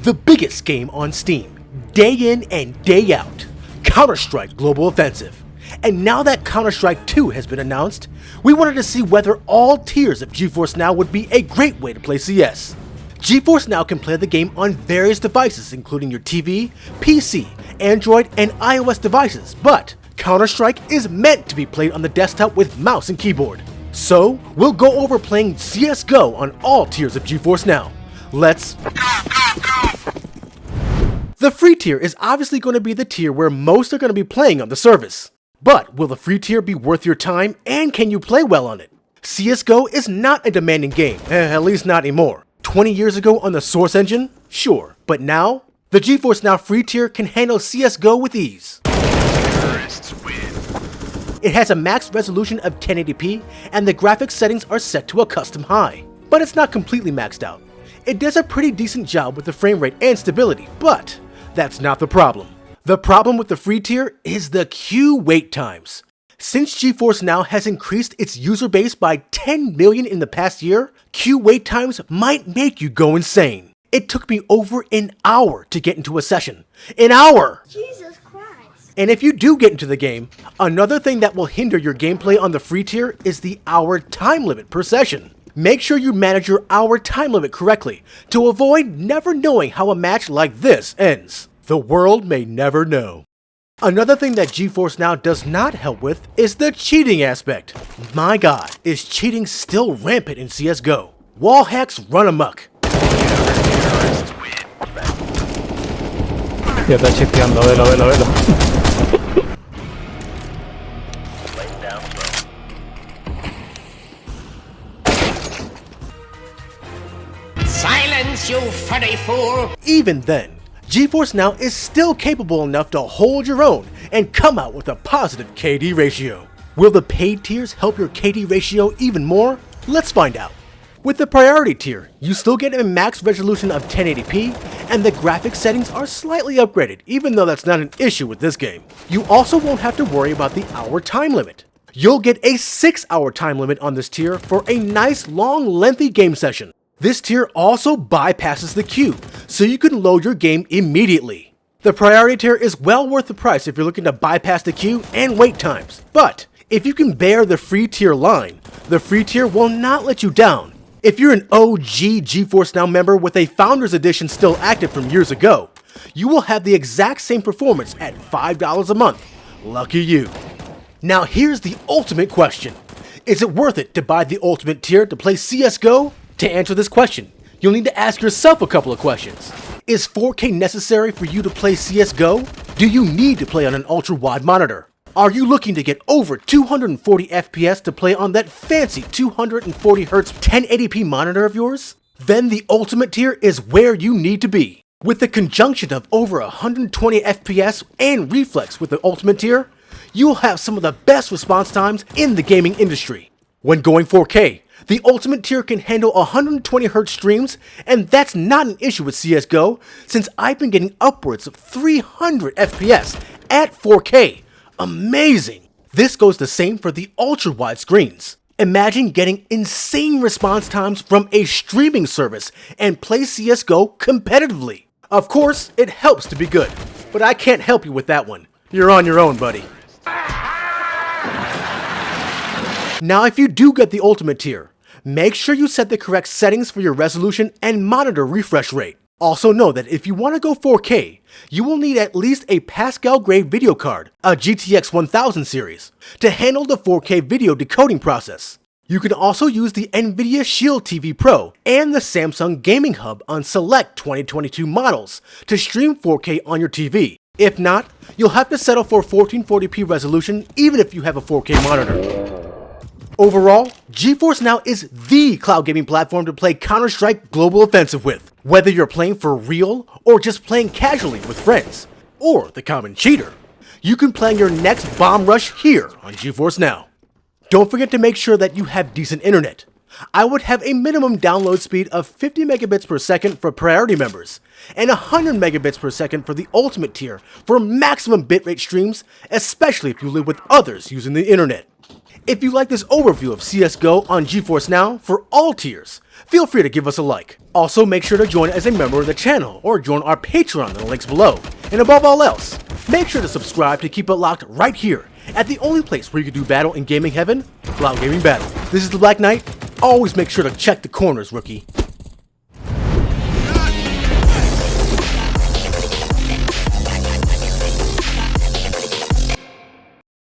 The biggest game on Steam, day in and day out, Counter-Strike Global Offensive. And now that Counter-Strike 2 has been announced, we wanted to see whether all tiers of GeForce Now would be a great way to play CS. GeForce Now can play the game on various devices including your TV, PC, Android, and iOS devices, but Counter-Strike is meant to be played on the desktop with mouse and keyboard. So, we'll go over playing CSGO on all tiers of GeForce Now. Let's go! The free tier is obviously going to be the tier where most are going to be playing on the service. But will the free tier be worth your time, and can you play well on it? CSGO is not a demanding game, at least not anymore. 20 years ago on the Source engine? Sure, but now? The GeForce Now free tier can handle CSGO with ease. It has a max resolution of 1080p, and the graphics settings are set to a custom high. But it's not completely maxed out. It does a pretty decent job with the frame rate and stability, but that's not the problem. The problem with the free tier is the queue wait times. Since GeForce Now has increased its user base by 10 million in the past year, queue wait times might make you go insane. It took me over an hour to get into a session. An hour! Jesus Christ. And if you do get into the game, another thing that will hinder your gameplay on the free tier is the hour time limit per session. Make sure you manage your hour time limit correctly to avoid never knowing how a match like this ends. The world may never know. Another thing that GeForce Now does not help with is the cheating aspect. My god, is cheating still rampant in CSGO? Wall hacks run amok. Ya está chispeando, velo. Silence, you funny fool! Even then, GeForce Now is still capable enough to hold your own and come out with a positive KD ratio. Will the paid tiers help your KD ratio even more? Let's find out. With the priority tier, you still get a max resolution of 1080p, and the graphics settings are slightly upgraded, even though that's not an issue with this game. You also won't have to worry about the hour time limit. You'll get a 6-hour time limit on this tier for a nice long lengthy game session. This tier also bypasses the queue, so you can load your game immediately. The priority tier is well worth the price if you're looking to bypass the queue and wait times, but if you can bear the free tier line, the free tier will not let you down. If you're an OG GeForce Now member with a Founders Edition still active from years ago, you will have the exact same performance at $5 a month. Lucky you. Now here's the ultimate question. Is it worth it to buy the ultimate tier to play CSGO? To answer this question, you'll need to ask yourself a couple of questions. Is 4K necessary for you to play CSGO? Do you need to play on an ultra-wide monitor? Are you looking to get over 240 FPS to play on that fancy 240Hz 1080p monitor of yours? Then the ultimate tier is where you need to be. With the conjunction of over 120 FPS and reflex with the ultimate tier, you'll have some of the best response times in the gaming industry. When going 4K, the ultimate tier can handle 120Hz streams, and that's not an issue with CSGO, since I've been getting upwards of 300 FPS at 4K. Amazing! This goes the same for the ultra-wide screens. Imagine getting insane response times from a streaming service and play CSGO competitively. Of course, it helps to be good, but I can't help you with that one. You're on your own, buddy. Now if you do get the ultimate tier, make sure you set the correct settings for your resolution and monitor refresh rate. Also know that if you want to go 4K, you will need at least a Pascal grade video card, a GTX 1000 series, to handle the 4K video decoding process. You can also use the NVIDIA Shield TV Pro and the Samsung Gaming Hub on select 2022 models to stream 4K on your TV. If not, you'll have to settle for 1440p resolution even if you have a 4K monitor. Overall, GeForce Now is the cloud gaming platform to play Counter-Strike Global Offensive with, whether you're playing for real or just playing casually with friends, or the common cheater. You can plan your next bomb rush here on GeForce Now. Don't forget to make sure that you have decent internet. I would have a minimum download speed of 50 megabits per second for priority members, and 100 megabits per second for the ultimate tier for maximum bitrate streams, especially if you live with others using the internet. If you like this overview of CSGO on GeForce Now for all tiers, feel free to give us a like. Also, make sure to join as a member of the channel or join our Patreon in the links below. And above all else, make sure to subscribe to keep it locked right here at the only place where you can do battle in gaming heaven, Cloud Gaming Battle. This is the Black Knight. Always make sure to check the corners, rookie.